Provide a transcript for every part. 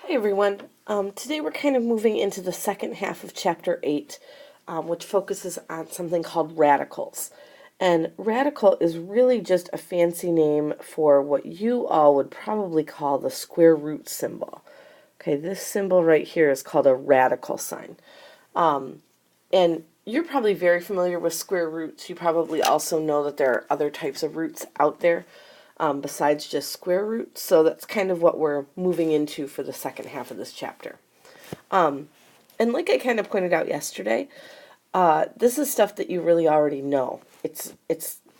Hi everyone. Today we're kind of moving into the second half of chapter 8, which focuses on something called radicals. And radical is really just a fancy name for what you all would probably call the square root symbol. Okay, this symbol right here is called a radical sign. And you're probably very familiar with square roots. You probably also know that there are other types of roots out there besides just square roots. So that's kind of what we're moving into for the second half of this chapter. And like I kind of pointed out yesterday, this is stuff that you really already know. It's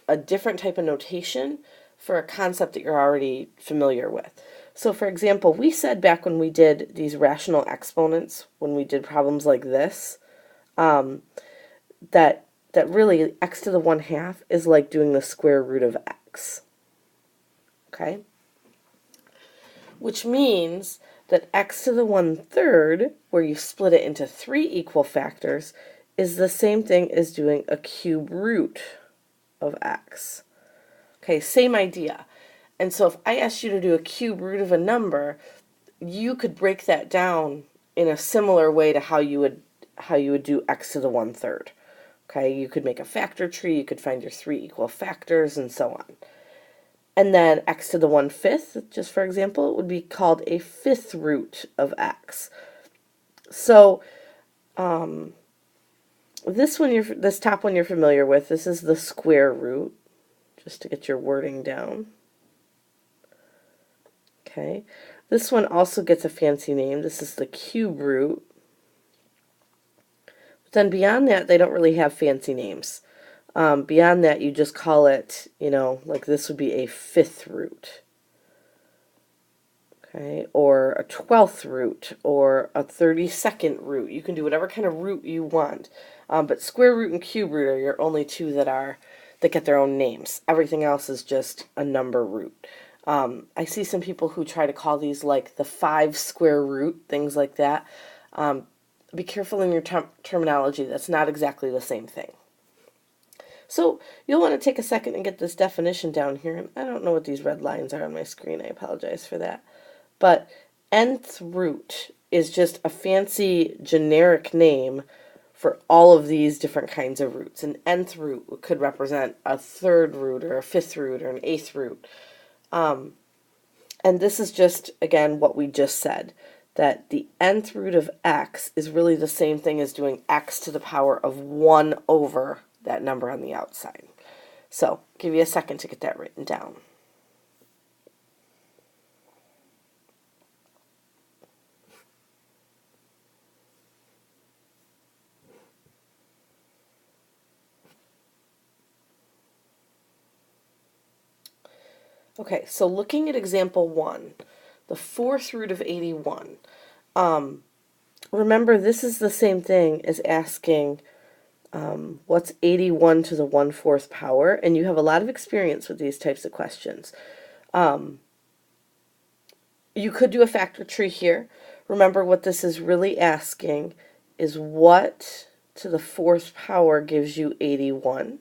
a different type of notation for a concept that you're already familiar with. So for example, we said back when we did these rational exponents, when we did problems like this, that really x to the 1/2 is like doing the square root of x. Okay? Which means that x to the 1/3, where you split it into 3 equal factors, is the same thing as doing a cube root of x. Okay, same idea. And so if I asked you to do a cube root of a number, you could break that down in a similar way to how you would do x to the 1/3. Okay, you could make a factor tree, you could find your 3 equal factors, and so on. And then x to the 1/5, just for example, it would be called a fifth root of x. So this top one you're familiar with. This is the square root, just to get your wording down. Okay, this one also gets a fancy name. This is the cube root. But then beyond that, they don't really have fancy names. Beyond that, you just call it, like this would be a fifth root. Okay, or a 12th root, or a 32nd root. You can do whatever kind of root you want. But square root and cube root are your only two that get their own names. Everything else is just a number root. I see some people who try to call these like the 5 square root, things like that. Be careful in your terminology. That's not exactly the same thing. So you'll want to take a second and get this definition down here. And I don't know what these red lines are on my screen. I apologize for that. But nth root is just a fancy generic name for all of these different kinds of roots. An nth root could represent a third root or a fifth root or an eighth root. And this is just, again, what we just said, that the nth root of x is really the same thing as doing x to the power of 1 over that number on the outside. So, give you a second to get that written down. Okay, so looking at example 1, the fourth root of 81. Remember, this is the same thing as asking what's 81 to the 1/4 power, and you have a lot of experience with these types of questions. You could do a factor tree here. Remember, what this is really asking is what to the 4th power gives you 81.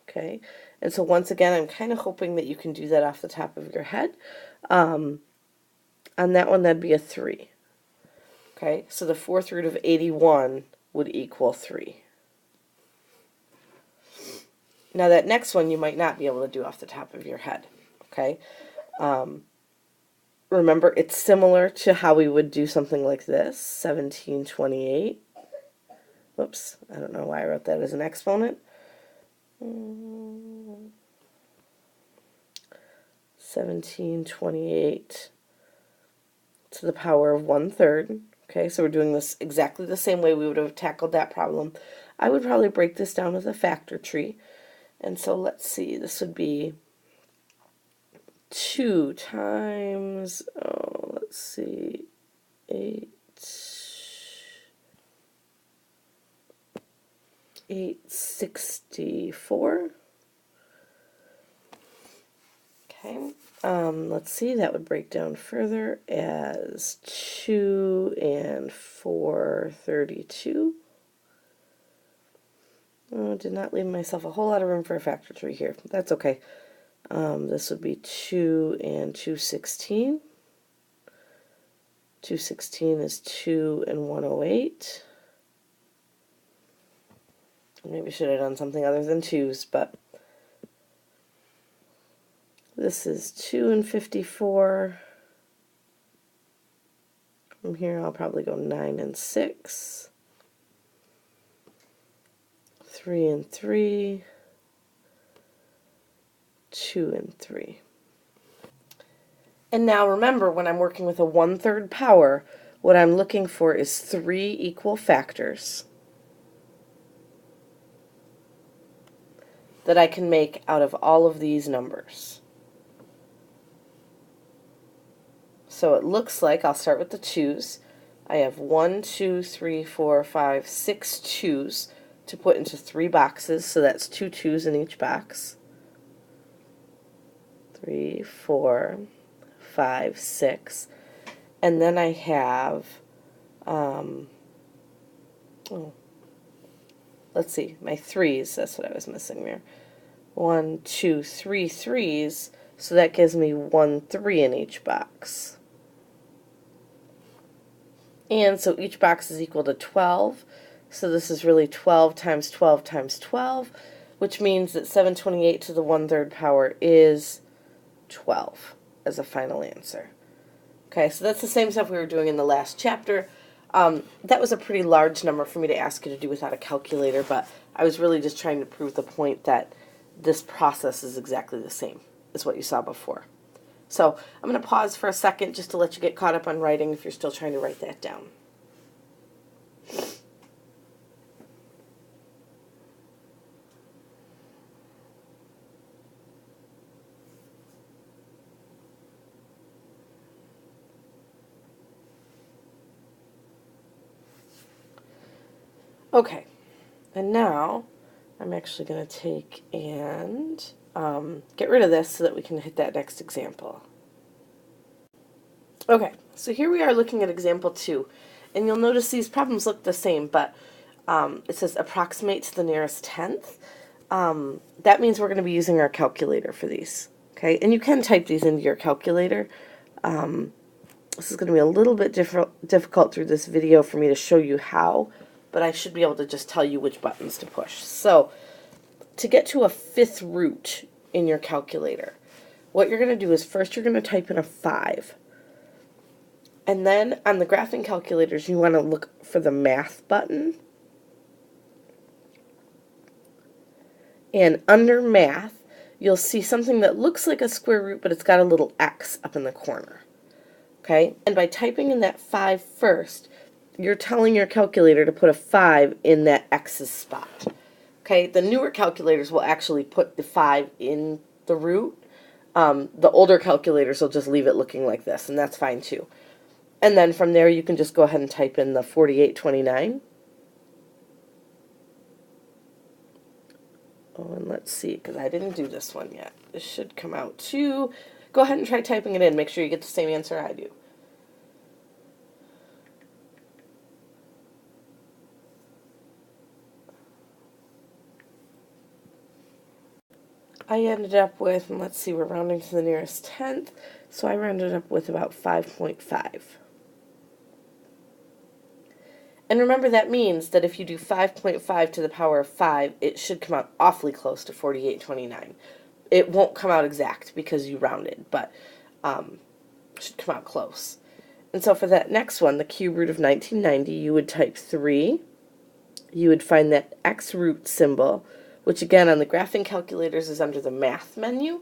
Okay, and so once again, I'm kind of hoping that you can do that off the top of your head. On that one, that'd be a 3. Okay, so the 4th root of 81 would equal 3. Now that next one you might not be able to do off the top of your head. Okay, remember, it's similar to how we would do something like this, 1728. Whoops, I don't know why I wrote that as an exponent. 1728 to the power of 1/3. Okay, so we're doing this exactly the same way we would have tackled that problem. I would probably break this down as a factor tree. And so let's see, this would be 2 times, let's see, 864. Okay, let's see, that would break down further as 2 and 4, 32. Did not leave myself a whole lot of room for a factor tree here. That's okay. This would be 2 and 2, 16. 216 is 2 and 108. Maybe I should have done something other than 2's, but this is 2 and 54. From here I'll probably go 9 and 6. 3 and 3. 2 and 3. And now remember, when I'm working with a 1/3 power, what I'm looking for is 3 equal factors that I can make out of all of these numbers. So it looks like, I'll start with the 2's. I have 1, 2, 3, 4, 5, 6 2's to put into 3 boxes, so that's 2 2's in each box. 3, 4, 5, 6. And then I have, let's see, my 3's, that's what I was missing there. 1, 2, 3 3's, so that gives me 1 3 in each box. And so each box is equal to 12, so this is really 12 times 12 times 12, which means that 728 to the 1/3 power is 12 as a final answer. Okay, so that's the same stuff we were doing in the last chapter. That was a pretty large number for me to ask you to do without a calculator, but I was really just trying to prove the point that this process is exactly the same as what you saw before. So I'm going to pause for a second just to let you get caught up on writing if you're still trying to write that down. Okay, and now I'm actually going to take and get rid of this so that we can hit that next example. Okay, so here we are looking at example 2, and you'll notice these problems look the same, but it says approximate to the nearest tenth. That means we're going to be using our calculator for these. Okay, and you can type these into your calculator. This is going to be a little bit difficult through this video for me to show you how, but I should be able to just tell you which buttons to push. So, to get to a 5th root in your calculator, what you're going to do is first you're going to type in a 5. And then on the graphing calculators, you want to look for the math button. And under math, you'll see something that looks like a square root, but it's got a little X up in the corner. Okay? And by typing in that 5 first, you're telling your calculator to put a 5 in that X's spot. Okay? The newer calculators will actually put the 5 in the root. The older calculators will just leave it looking like this, and that's fine too. And then from there, you can just go ahead and type in the 4829. Oh, and let's see, because I didn't do this one yet. This should come out too. Go ahead and try typing it in. Make sure you get the same answer I do. I ended up with, and let's see, we're rounding to the nearest tenth, so I rounded up with about 5.5. And remember, that means that if you do 5.5 to the power of 5, it should come out awfully close to 4829. It won't come out exact because you rounded, but it should come out close. And so for that next one, the cube root of 1990, you would type 3. You would find that X root symbol, which again on the graphing calculators is under the math menu.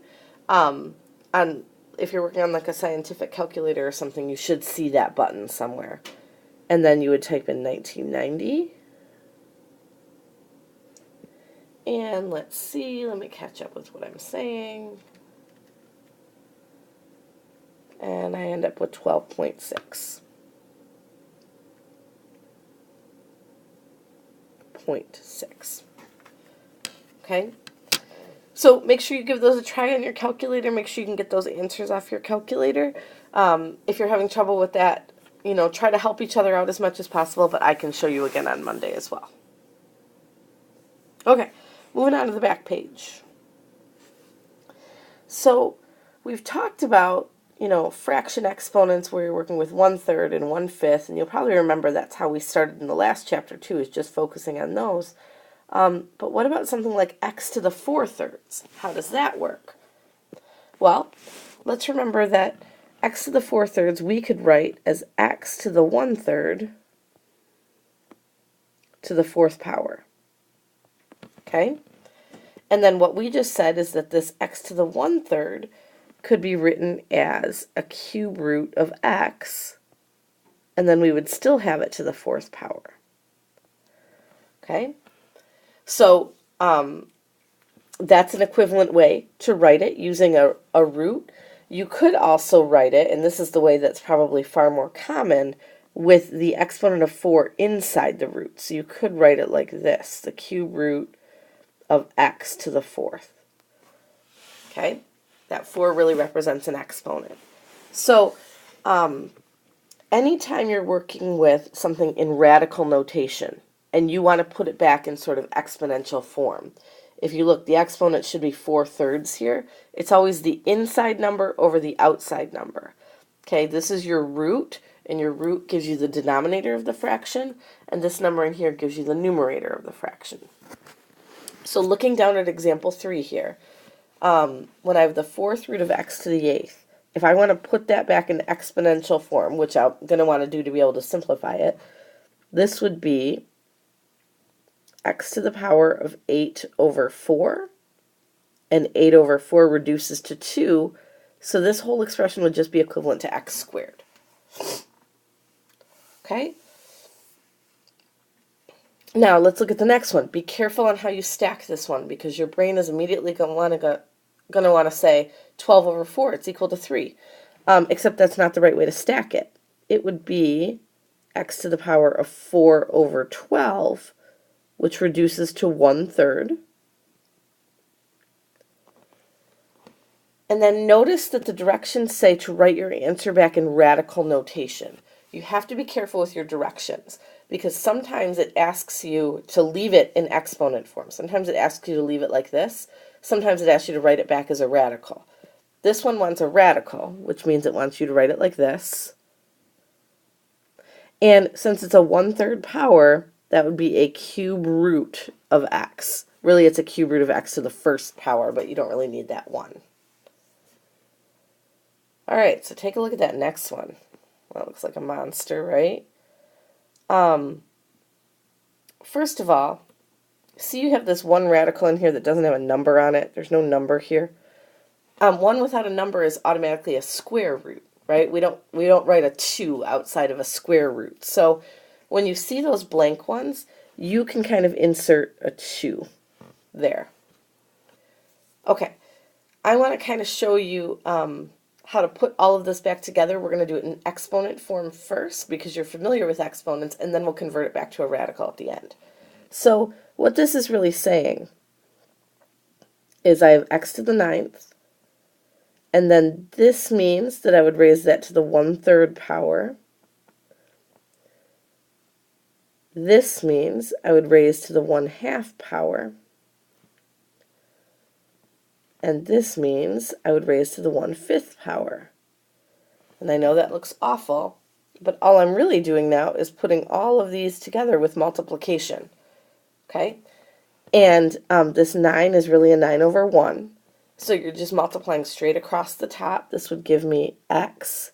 If you're working on like a scientific calculator or something, you should see that button somewhere. And then you would type in 1990. And let's see, let me catch up with what I'm saying. And I end up with 12.6. 0.6. Okay? So make sure you give those a try on your calculator. Make sure you can get those answers off your calculator. If you're having trouble with that, try to help each other out as much as possible, but I can show you again on Monday as well. Okay, moving on to the back page. So we've talked about fraction exponents where you're working with 1/3 and 1/5, and you'll probably remember that's how we started in the last chapter too, is just focusing on those. But what about something like x to the 4/3? How does that work? Well, let's remember that x to the 4/3 we could write as x to the 1/3 to the 4th power. Okay? And then what we just said is that this x to the 1/3 could be written as a cube root of x, and then we would still have it to the 4th power. Okay? So that's an equivalent way to write it using a root. You could also write it, and this is the way that's probably far more common, with the exponent of 4 inside the root. So you could write it like this, the cube root of x to the 4th. Okay? That 4 really represents an exponent. So anytime you're working with something in radical notation, and you want to put it back in sort of exponential form, if you look, the exponent should be 4/3 here. It's always the inside number over the outside number. Okay, this is your root, and your root gives you the denominator of the fraction, and this number in here gives you the numerator of the fraction. So looking down at example 3 here, when I have the 4th root of x to the 8th, if I want to put that back in exponential form, which I'm going to want to do to be able to simplify it, this would be x to the power of 8 over 4, and 8 over 4 reduces to 2, so this whole expression would just be equivalent to x squared. Okay? Now let's look at the next one. Be careful on how you stack this one, because your brain is immediately going to want to say 12 over 4, it's equal to 3. Except that's not the right way to stack it. It would be x to the power of 4 over 12, which reduces to 1/3. And then notice that the directions say to write your answer back in radical notation. You have to be careful with your directions, because sometimes it asks you to leave it in exponent form. Sometimes it asks you to leave it like this. Sometimes it asks you to write it back as a radical. This one wants a radical, which means it wants you to write it like this. And since it's a 1/3 power, that would be a cube root of x. Really, it's a cube root of x to the 1st power, but you don't really need that 1. All right, so take a look at that next one. Well, it looks like a monster, right? First of all, see you have this one radical in here that doesn't have a number on it. There's no number here. 1 without a number is automatically a square root, right? We don't write a 2 outside of a square root. So when you see those blank ones, you can kind of insert a 2 there. Okay, I want to kind of show you how to put all of this back together. We're going to do it in exponent form first, because you're familiar with exponents, and then we'll convert it back to a radical at the end. So what this is really saying is I have x to the 9th, and then this means that I would raise that to the 1/3 power. This means I would raise to the 1/2 power. And this means I would raise to the 1/5 power. And I know that looks awful, but all I'm really doing now is putting all of these together with multiplication. Okay? And this 9 is really a 9 over 1. So you're just multiplying straight across the top. This would give me x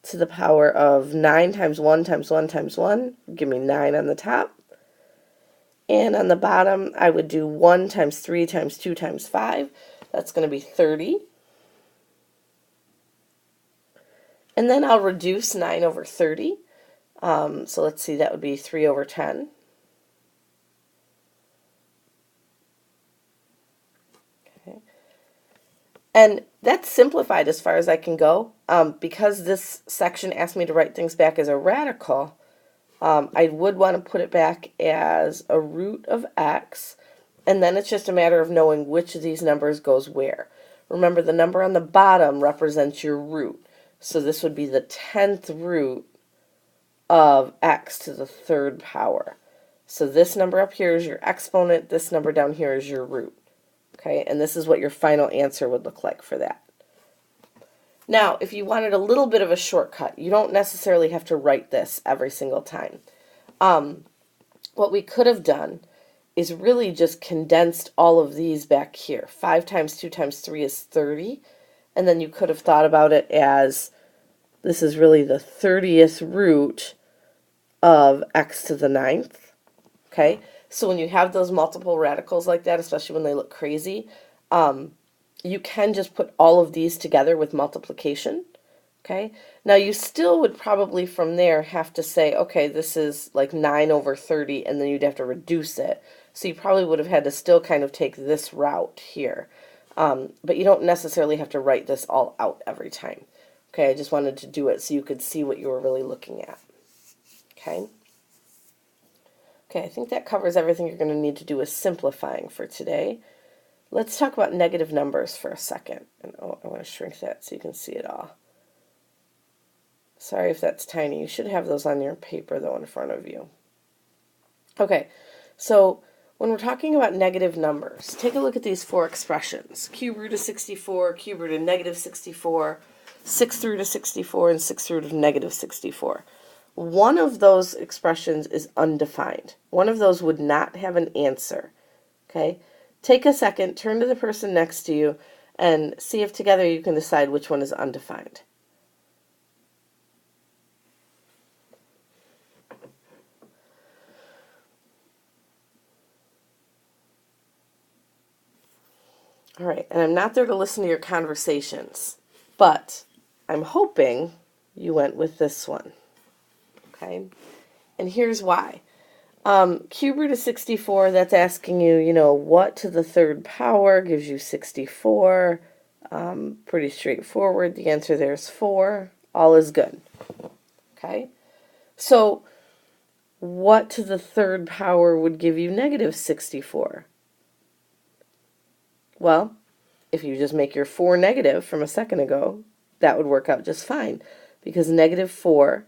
to the power of 9 times 1 times 1 times 1. Give me 9 on the top. And on the bottom, I would do 1 times 3 times 2 times 5. That's going to be 30. And then I'll reduce 9 over 30. So let's see, that would be 3 over 10. Okay. And that's simplified as far as I can go. Because this section asked me to write things back as a radical, I would want to put it back as a root of x, and then it's just a matter of knowing which of these numbers goes where. Remember, the number on the bottom represents your root, so this would be the 10th root of x to the 3rd power. So this number up here is your exponent, this number down here is your root. Okay, and this is what your final answer would look like for that. Now, if you wanted a little bit of a shortcut, you don't necessarily have to write this every single time. What we could have done is really just condensed all of these back here. 5 times 2 times 3 is 30. And then you could have thought about it as this is really the 30th root of x to the 9th. Okay? So when you have those multiple radicals like that, especially when they look crazy, you can just put all of these together with multiplication. Okay? Now you still would probably from there have to say, okay, this is like 9 over 30, and then you'd have to reduce it. So you probably would have had to still kind of take this route here. But you don't necessarily have to write this all out every time. Okay, I just wanted to do it so you could see what you were really looking at. Okay? Okay, I think that covers everything you're going to need to do with simplifying for today. Let's talk about negative numbers for a second. And I want to shrink that so you can see it all. Sorry if that's tiny. You should have those on your paper, though, in front of you. Okay, so when we're talking about negative numbers, take a look at these 4 expressions. Cube root of 64, cube root of negative 64, 6th root of 64, and 6th root of negative 64. One of those expressions is undefined. One of those would not have an answer. Okay? Take a second, turn to the person next to you, and see if together you can decide which one is undefined. All right, and I'm not there to listen to your conversations, but I'm hoping you went with this one. Okay? And here's why. Cube root of 64, that's asking you, what to the 3rd power gives you 64. Pretty straightforward. The answer there is 4. All is good. Okay? So, what to the 3rd power would give you negative 64? Well, if you just make your 4 negative from a second ago, that would work out just fine. Because negative 4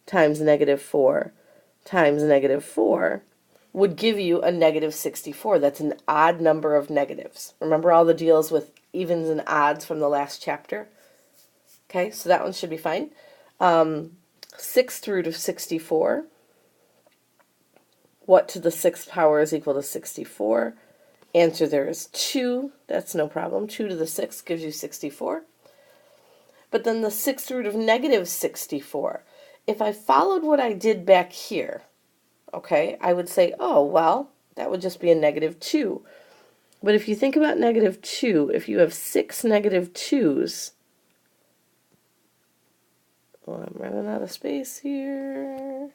times negative 4 times negative 4 would give you a negative 64. That's an odd number of negatives. Remember all the deals with evens and odds from the last chapter? Okay, so that one should be fine. 6th root of 64. What to the 6th power is equal to 64? Answer there is 2. That's no problem. 2 to the 6th gives you 64. But then the 6th root of negative 64. If I followed what I did back here, okay, I would say, oh, well, that would just be a negative 2. But if you think about negative 2, if you have 6 negative 2's, well, I'm running out of space here.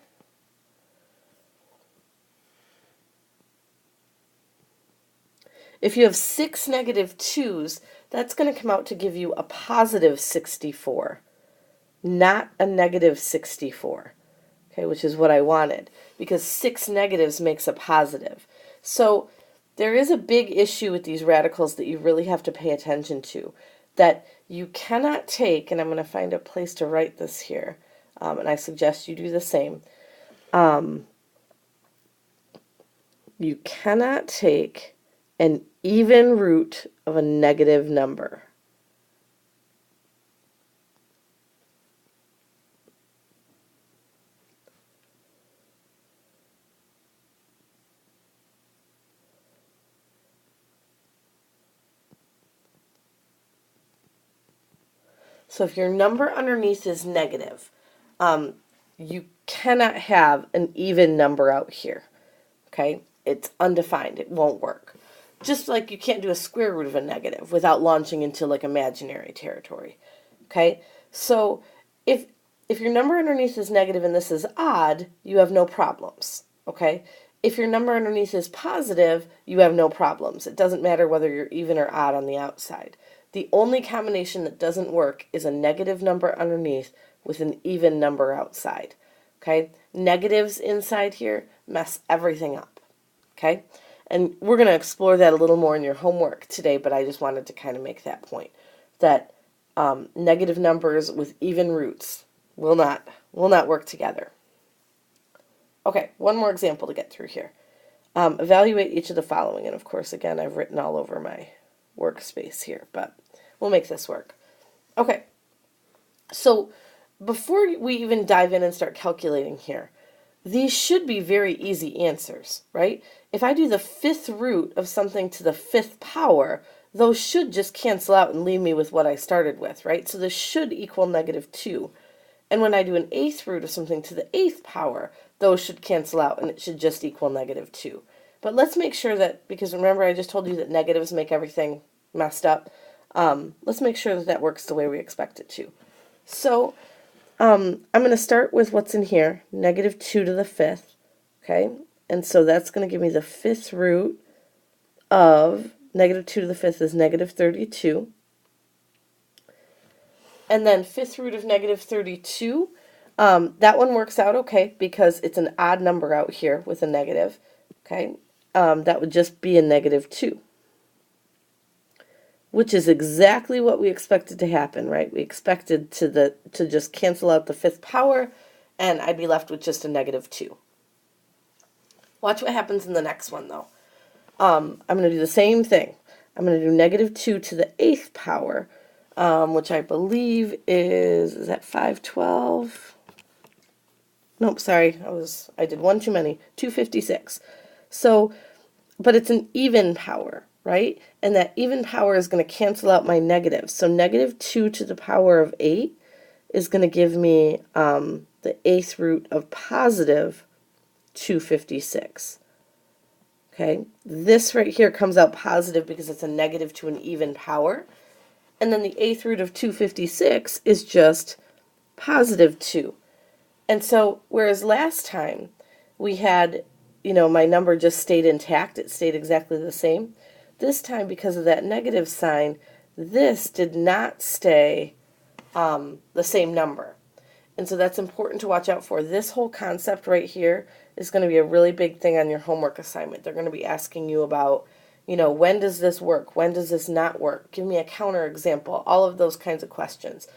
If you have 6 negative 2's, that's going to come out to give you a positive 64, not a negative 64, okay, which is what I wanted, because 6 negatives makes a positive. So there is a big issue with these radicals that you really have to pay attention to, that you cannot take, and I'm going to find a place to write this here, and I suggest you do the same. You cannot take an even root of a negative number. So if your number underneath is negative, you cannot have an even number out here. Okay? It's undefined. It won't work. Just like you can't do a square root of a negative without launching into like imaginary territory. Okay? So if your number underneath is negative and this is odd, you have no problems. Okay? If your number underneath is positive, you have no problems. It doesn't matter whether you're even or odd on the outside. The only combination that doesn't work is a negative number underneath with an even number outside. Okay? Negatives inside here mess everything up. Okay? And we're going to explore that a little more in your homework today, but I just wanted to kind of make that point, that negative numbers with even roots will not work together. Okay, one more example to get through here. Evaluate each of the following, and of course, again, I've written all over my workspace here, but we'll make this work. Okay, So before we even dive in and start calculating here, these should be very easy answers, right? If I do the fifth root of something to the fifth power, those should just cancel out and leave me with what I started with, right? So this should equal -2. And when I do an eighth root of something to the eighth power, those should cancel out and it should just equal -2. But let's make sure that, because remember I just told you that negatives make everything messed up, let's make sure that that works the way we expect it to. So I'm going to start with what's in here, -2 to the fifth, okay? And so that's going to give me the fifth root of -2 to the fifth is -32. And then fifth root of -32, that one works out okay because it's an odd number out here with a negative, okay? That would just be a -2, which is exactly what we expected to happen, right? We expected to just cancel out the fifth power, and I'd be left with just a -2. Watch what happens in the next one, though. I'm going to do the same thing. I'm going to do -2 to the eighth power, which I believe is that 512? Nope, sorry, I did one too many. 256. So, but it's an even power, right? And that even power is going to cancel out my negatives. So -2 to the power of 8 is going to give me the eighth root of positive 256. Okay, this right here comes out positive because it's a negative to an even power. And then the eighth root of 256 is just +2. And so, whereas last time we had, my number just stayed intact, it stayed exactly the same. This time, because of that negative sign, this did not stay the same number. And so that's important to watch out for. This whole concept right here is going to be a really big thing on your homework assignment. They're going to be asking you about, when does this work? When does this not work? Give me a counter example. All of those kinds of questions.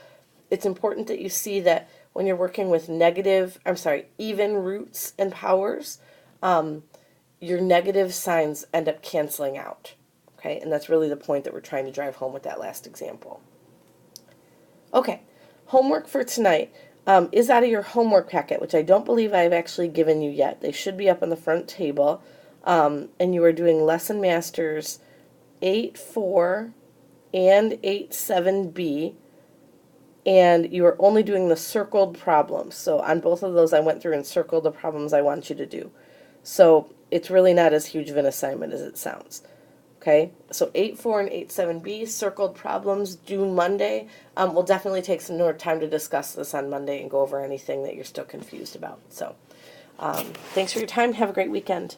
It's important that you see that when you're working with even roots and powers, your negative signs end up canceling out. Okay, and that's really the point that we're trying to drive home with that last example. Okay, homework for tonight is out of your homework packet, which I don't believe I've actually given you yet. They should be up on the front table. And you are doing Lesson Masters 8.4 and 8.7b. And you are only doing the circled problems. So on both of those, I went through and circled the problems I want you to do. So it's really not as huge of an assignment as it sounds. Okay, so 8.4 and 8.7b, circled problems, due Monday. We'll definitely take some more time to discuss this on Monday and go over anything that you're still confused about. So thanks for your time. Have a great weekend.